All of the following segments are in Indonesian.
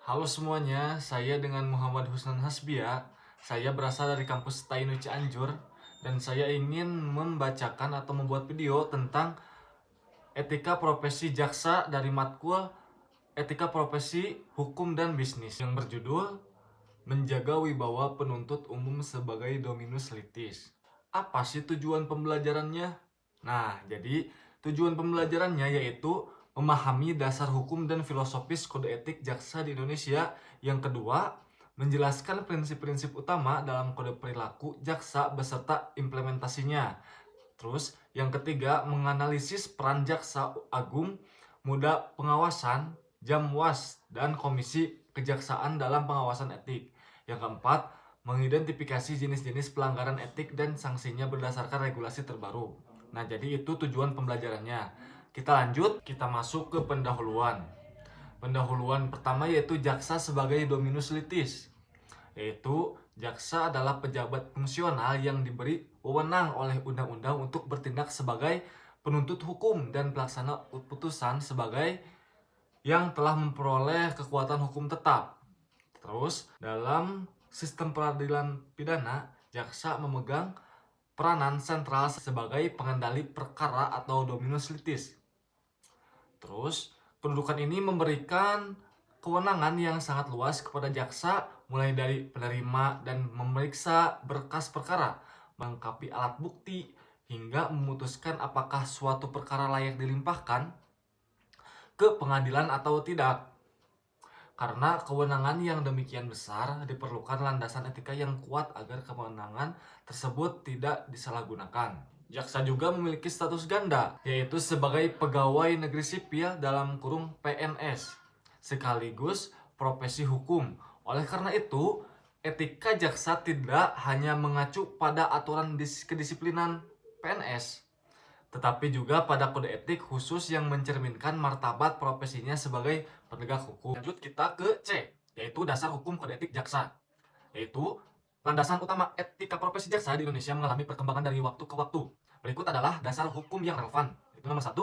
Halo semuanya, saya dengan Muhammad Husnan Hasbia. Saya berasal dari kampus Tainu Cianjur dan saya ingin membacakan atau membuat video tentang etika profesi jaksa dari matkul Etika Profesi Hukum dan Bisnis yang berjudul Menjaga Wibawa Penuntut Umum sebagai Dominus Litis. Apa sih tujuan pembelajarannya? Nah, jadi tujuan pembelajarannya yaitu memahami dasar hukum dan filosofis kode etik jaksa di Indonesia. Yang kedua, menjelaskan prinsip-prinsip utama dalam kode perilaku jaksa beserta implementasinya. Terus, yang ketiga, menganalisis peran jaksa agung, muda pengawasan, Jamwas, dan komisi kejaksaan dalam pengawasan etik. Yang keempat, mengidentifikasi jenis-jenis pelanggaran etik dan sanksinya berdasarkan regulasi terbaru. Nah, jadi itu tujuan pembelajarannya. Kita lanjut, kita masuk ke pendahuluan. Pendahuluan pertama yaitu jaksa sebagai dominus litis, yaitu jaksa adalah pejabat fungsional yang diberi wewenang oleh undang-undang untuk bertindak sebagai penuntut hukum dan pelaksana putusan sebagai yang telah memperoleh kekuatan hukum tetap. Terus, dalam sistem peradilan pidana, jaksa memegang peranan sentral sebagai pengendali perkara atau dominus litis. Terus, pendudukan ini memberikan kewenangan yang sangat luas kepada jaksa, mulai dari penerima dan memeriksa berkas perkara, melengkapi alat bukti, hingga memutuskan apakah suatu perkara layak dilimpahkan ke pengadilan atau tidak. Karena kewenangan yang demikian besar, diperlukan landasan etika yang kuat agar kewenangan tersebut tidak disalahgunakan. Jaksa juga memiliki status ganda, yaitu sebagai pegawai negeri sipil dalam kurung PNS, sekaligus profesi hukum. Oleh karena itu, etika jaksa tidak hanya mengacu pada aturan kedisiplinan PNS, tetapi juga pada kode etik khusus yang mencerminkan martabat profesinya sebagai penegak hukum. Lanjut kita ke C, yaitu dasar hukum kode etik jaksa. Yaitu landasan utama etika profesi jaksa di Indonesia mengalami perkembangan dari waktu ke waktu. Berikut adalah dasar hukum yang relevan. Itu nomor 1,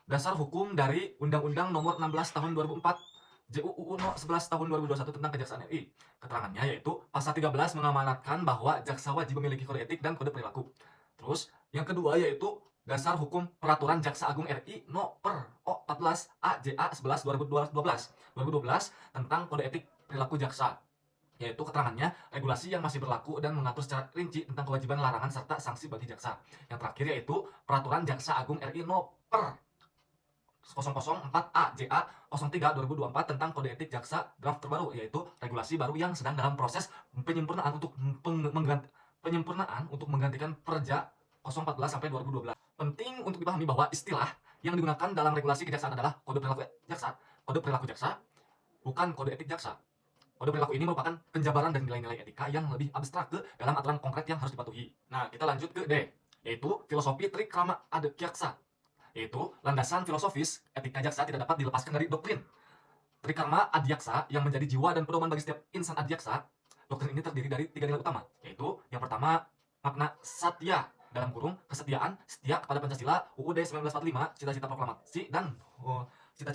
dasar hukum dari Undang-Undang Nomor 16 Tahun 2004, JUU No 11 Tahun 2021 tentang Kejaksaan RI. Keterangannya yaitu pasal 13 mengamanatkan bahwa jaksa wajib memiliki kode etik dan kode perilaku. Terus yang kedua yaitu dasar hukum peraturan Jaksa Agung RI No per O 14 AJA 11 2012 tentang kode etik perilaku jaksa, yaitu keterangannya regulasi yang masih berlaku dan mengatur secara rinci tentang kewajiban larangan serta sanksi bagi jaksa. Yang terakhir yaitu peraturan Jaksa Agung RI No per 004 AJA 03 2024 tentang kode etik jaksa draft terbaru, yaitu regulasi baru yang sedang dalam proses penyempurnaan untuk menggantikan Perja 014 sampai 2012. Penting untuk dipahami bahwa istilah yang digunakan dalam regulasi kejaksaan adalah kode perilaku jaksa. Kode perilaku jaksa bukan kode etik jaksa. Kode perilaku ini merupakan penjabaran dan nilai-nilai etika yang lebih abstrak ke dalam aturan konkret yang harus dipatuhi. Nah, kita lanjut ke D, yaitu filosofi trikrama adek jaksa, yaitu landasan filosofis etika jaksa tidak dapat dilepaskan dari doktrin trikarma adiaksa yang menjadi jiwa dan pedoman bagi setiap insan adiaksa. Doktrin ini terdiri dari 3 nilai utama, yaitu yang pertama makna satya dalam kurung kesetiaan, setia kepada Pancasila, UUD 1945, cita-cita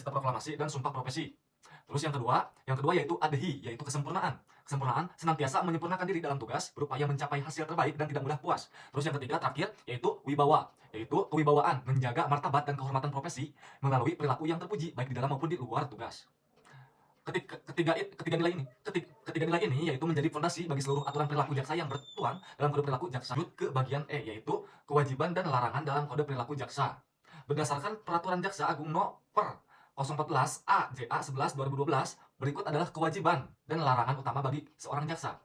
proklamasi dan sumpah profesi. Terus yang kedua yaitu adhi, yaitu kesempurnaan. Kesempurnaan senantiasa menyempurnakan diri dalam tugas, berupaya mencapai hasil terbaik dan tidak mudah puas. Terus yang ketiga terakhir yaitu wibawa, yaitu kewibawaan, menjaga martabat dan kehormatan profesi melalui perilaku yang terpuji baik di dalam maupun di luar tugas. Ketiga nilai ini yaitu menjadi fondasi bagi seluruh aturan perilaku jaksa yang bertuang dalam kode perilaku jaksa. Lanjut ke bagian E, yaitu kewajiban dan larangan dalam kode perilaku jaksa. Berdasarkan peraturan Jaksa Agung No per 014 AJA 11 2012, berikut adalah kewajiban dan larangan utama bagi seorang jaksa.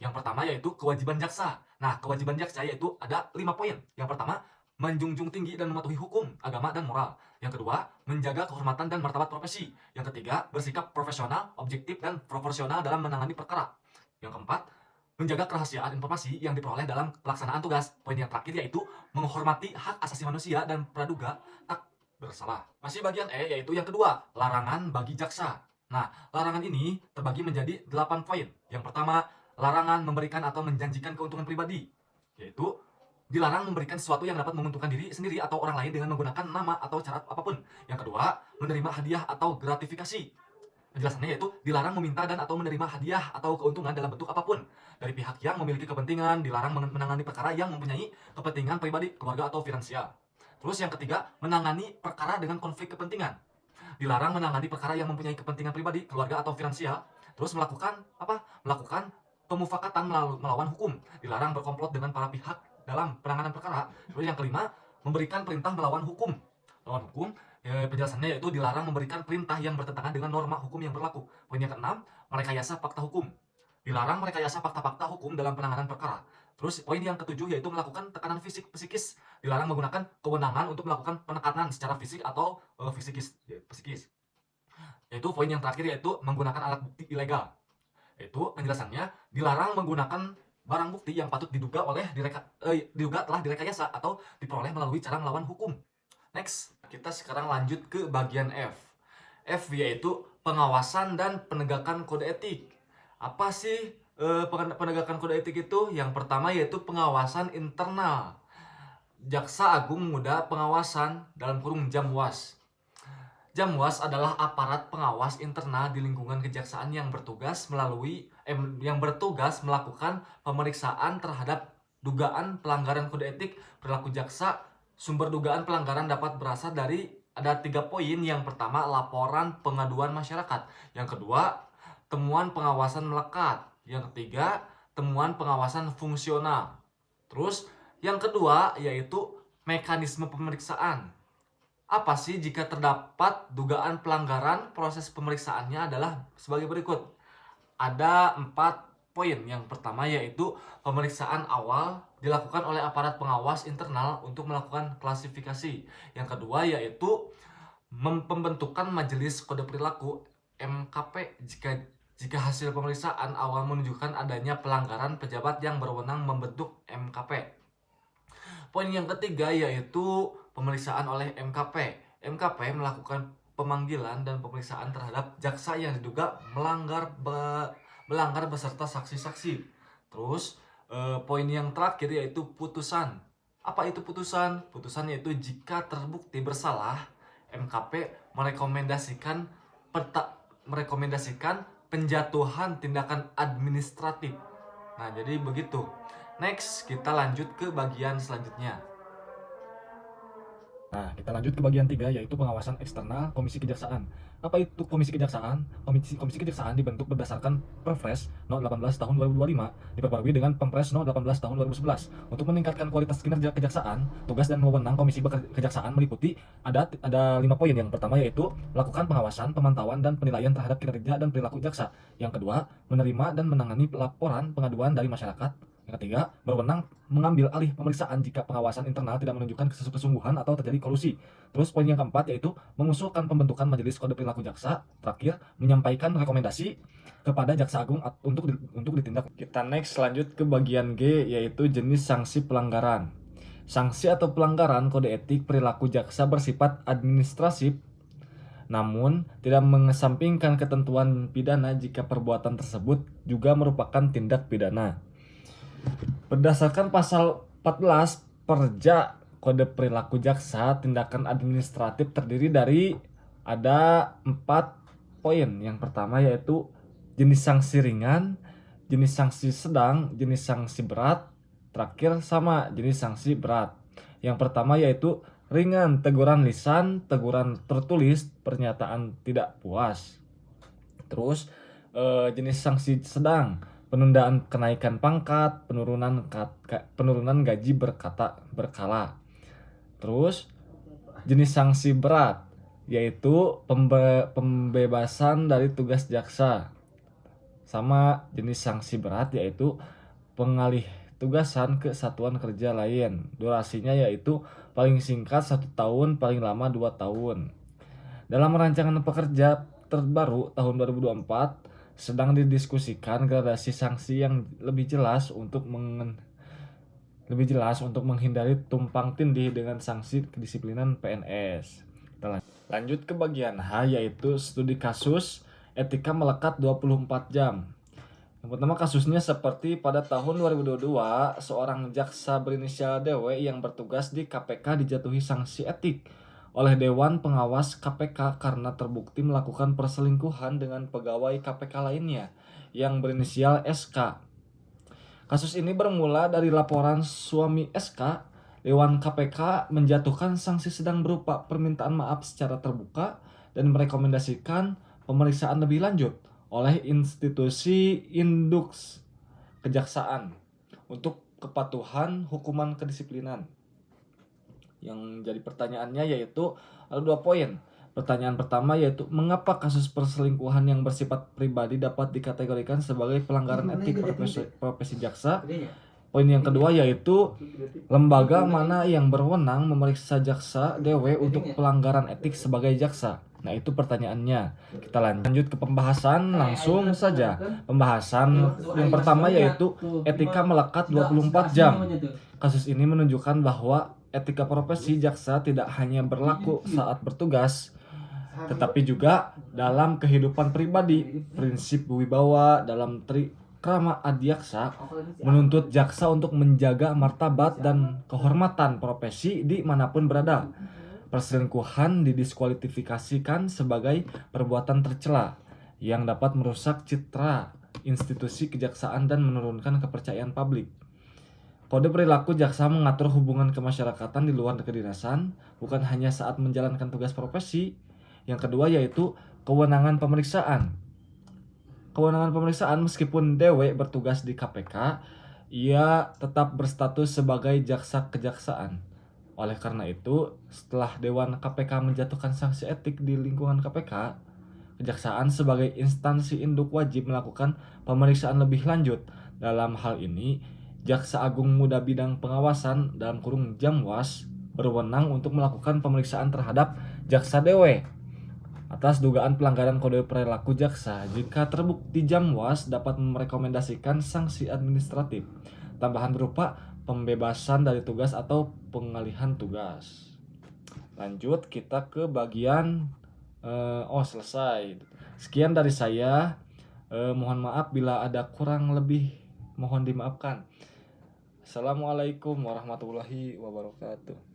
Yang pertama yaitu kewajiban jaksa. Nah, kewajiban jaksa yaitu ada 5 poin. Yang pertama, menjunjung tinggi dan mematuhi hukum, agama, dan moral. Yang kedua, menjaga kehormatan dan martabat profesi. Yang ketiga, bersikap profesional, objektif, dan proporsional dalam menangani perkara. Yang keempat, menjaga kerahasiaan informasi yang diperoleh dalam pelaksanaan tugas. Poin yang terakhir yaitu menghormati hak asasi manusia dan praduga tak bersalah. Masih bagian E, yaitu yang kedua, larangan bagi jaksa. Nah, larangan ini terbagi menjadi 8 poin. Yang pertama, larangan memberikan atau menjanjikan keuntungan pribadi, yaitu dilarang memberikan sesuatu yang dapat menguntungkan diri sendiri atau orang lain dengan menggunakan nama atau cara apapun. Yang kedua, menerima hadiah atau gratifikasi. Penjelasannya yaitu dilarang meminta dan atau menerima hadiah atau keuntungan dalam bentuk apapun dari pihak yang memiliki kepentingan, dilarang menangani perkara yang mempunyai kepentingan pribadi, keluarga atau finansial. Terus yang ketiga, menangani perkara dengan konflik kepentingan. Dilarang menangani perkara yang mempunyai kepentingan pribadi, keluarga atau finansial. Terus melakukan apa? Melakukan pemufakatan melawan hukum. Dilarang berkomplot dengan para pihak dalam penanganan perkara. Terus yang kelima, memberikan perintah melawan hukum. Melawan hukum, penjelasannya yaitu dilarang memberikan perintah yang bertentangan dengan norma hukum yang berlaku. Poin yang keenam, merekayasa fakta hukum. Dilarang merekayasa fakta-fakta hukum dalam penanganan perkara. Terus poin yang ketujuh yaitu melakukan tekanan fisik psikis. Dilarang menggunakan kewenangan untuk melakukan penekanan secara fisik atau psikis. Yaitu poin yang terakhir yaitu menggunakan alat bukti ilegal. Itu penjelasannya dilarang menggunakan barang bukti yang patut diduga telah direkayasa atau diperoleh melalui cara melawan hukum. Next, kita sekarang lanjut ke bagian F. F yaitu pengawasan dan penegakan kode etik. Apa sih penegakan kode etik itu? Yang pertama yaitu pengawasan internal. Jaksa Agung Muda Pengawasan dalam kurung Jamwas. Jamwas adalah aparat pengawas internal di lingkungan kejaksaan yang bertugas melakukan pemeriksaan terhadap dugaan pelanggaran kode etik perilaku jaksa. Sumber dugaan pelanggaran dapat berasal dari ada 3 poin. Yang pertama, laporan pengaduan masyarakat. Yang kedua, temuan pengawasan melekat. Yang ketiga, temuan pengawasan fungsional. Terus yang kedua yaitu mekanisme pemeriksaan. Apa sih jika terdapat dugaan pelanggaran? Proses pemeriksaannya adalah sebagai berikut. Ada 4 poin. Yang pertama yaitu pemeriksaan awal dilakukan oleh aparat pengawas internal untuk melakukan klasifikasi. Yang kedua yaitu pembentukan majelis kode perilaku MKP jika hasil pemeriksaan awal menunjukkan adanya pelanggaran pejabat yang berwenang membentuk MKP. Poin yang ketiga yaitu pemeriksaan oleh MKP. MKP melakukan pemanggilan dan pemeriksaan terhadap jaksa yang diduga melanggar beserta saksi-saksi. Terus poin yang terakhir yaitu putusan. Apa itu putusan? Putusan yaitu jika terbukti bersalah, MKP merekomendasikan penjatuhan tindakan administratif. Nah, jadi begitu. Next, kita lanjut ke bagian selanjutnya. Nah, kita lanjut ke bagian 3 yaitu pengawasan eksternal Komisi Kejaksaan. Apa itu Komisi Kejaksaan? Komisi Kejaksaan dibentuk berdasarkan Perpres No. 18 Tahun 2025 diperbarui dengan Perpres No. 18 Tahun 2011. Untuk meningkatkan kualitas kinerja kejaksaan, tugas dan wewenang Komisi Kejaksaan meliputi ada 5 poin. Yang pertama yaitu melakukan pengawasan, pemantauan dan penilaian terhadap kinerja dan perilaku jaksa. Yang kedua, menerima dan menangani laporan pengaduan dari masyarakat. Yang ketiga, berwenang mengambil alih pemeriksaan jika pengawasan internal tidak menunjukkan kesungguhan atau terjadi kolusi. Terus poin yang keempat yaitu mengusulkan pembentukan majelis kode perilaku jaksa. Terakhir, menyampaikan rekomendasi kepada Jaksa Agung untuk ditindak. Kita next lanjut ke bagian G yaitu jenis sanksi pelanggaran. Sanksi atau pelanggaran kode etik perilaku jaksa bersifat administratif, namun tidak mengesampingkan ketentuan pidana jika perbuatan tersebut juga merupakan tindak pidana. Berdasarkan pasal 14 Perja Kode Perilaku Jaksa, tindakan administratif terdiri dari ada 4 poin. Yang pertama yaitu jenis sanksi ringan, jenis sanksi sedang, jenis sanksi berat, terakhir sama jenis sanksi berat. Yang pertama yaitu ringan, teguran lisan, teguran tertulis, pernyataan tidak puas. Terus jenis sanksi sedang, penundaan kenaikan pangkat, penurunan gaji berkala. Terus jenis sanksi berat yaitu pembebasan dari tugas jaksa. Sama jenis sanksi berat yaitu pengalih tugasan ke satuan kerja lain. Durasinya yaitu paling singkat 1 tahun, paling lama 2 tahun. Dalam rancangan pekerja terbaru tahun 2024 sedang didiskusikan gradasi sanksi yang lebih jelas untuk menghindari tumpang tindih dengan sanksi kedisiplinan PNS. Kita lanjut ke bagian H yaitu studi kasus etika melekat 24 jam. Yang pertama kasusnya seperti pada tahun 2022 seorang jaksa berinisial DW yang bertugas di KPK dijatuhi sanksi etik oleh Dewan Pengawas KPK karena terbukti melakukan perselingkuhan dengan pegawai KPK lainnya yang berinisial SK. Kasus ini bermula dari laporan suami SK. Dewan KPK menjatuhkan sanksi sedang berupa permintaan maaf secara terbuka dan merekomendasikan pemeriksaan lebih lanjut oleh institusi induk kejaksaan untuk kepatuhan hukuman kedisiplinan. Yang jadi pertanyaannya yaitu ada 2 poin. Pertanyaan pertama yaitu mengapa kasus perselingkuhan yang bersifat pribadi dapat dikategorikan sebagai pelanggaran etik profesi jaksa. Poin yang kedua yaitu lembaga mana yang berwenang memeriksa jaksa DW untuk pelanggaran etik sebagai jaksa. Nah itu pertanyaannya. Kita lanjut ke pembahasan langsung saja. Pembahasan yang pertama yaitu etika melekat 24 jam. Kasus ini menunjukkan bahwa etika profesi jaksa tidak hanya berlaku saat bertugas, tetapi juga dalam kehidupan pribadi. Prinsip wibawa dalam Trikrama Adiaksa menuntut jaksa untuk menjaga martabat dan kehormatan profesi dimanapun berada. Perselingkuhan didiskualifikasikan sebagai perbuatan tercela yang dapat merusak citra institusi kejaksaan dan menurunkan kepercayaan publik. Kode perilaku jaksa mengatur hubungan kemasyarakatan di luar kedinasan, bukan hanya saat menjalankan tugas profesi. Yang kedua yaitu kewenangan pemeriksaan. Kewenangan pemeriksaan meskipun DW bertugas di KPK, ia tetap berstatus sebagai jaksa kejaksaan. Oleh karena itu, setelah Dewan KPK menjatuhkan sanksi etik di lingkungan KPK, kejaksaan sebagai instansi induk wajib melakukan pemeriksaan lebih lanjut. Dalam hal ini, Jaksa Agung Muda Bidang Pengawasan (Jamwas) berwenang untuk melakukan pemeriksaan terhadap jaksa DW atas dugaan pelanggaran kode perilaku jaksa. Jika terbukti, Jamwas dapat merekomendasikan sanksi administratif tambahan berupa pembebasan dari tugas atau pengalihan tugas. Lanjut kita ke bagian selesai. Sekian dari saya. Mohon maaf bila ada kurang lebih, mohon dimaafkan. Assalamualaikum warahmatullahi wabarakatuh.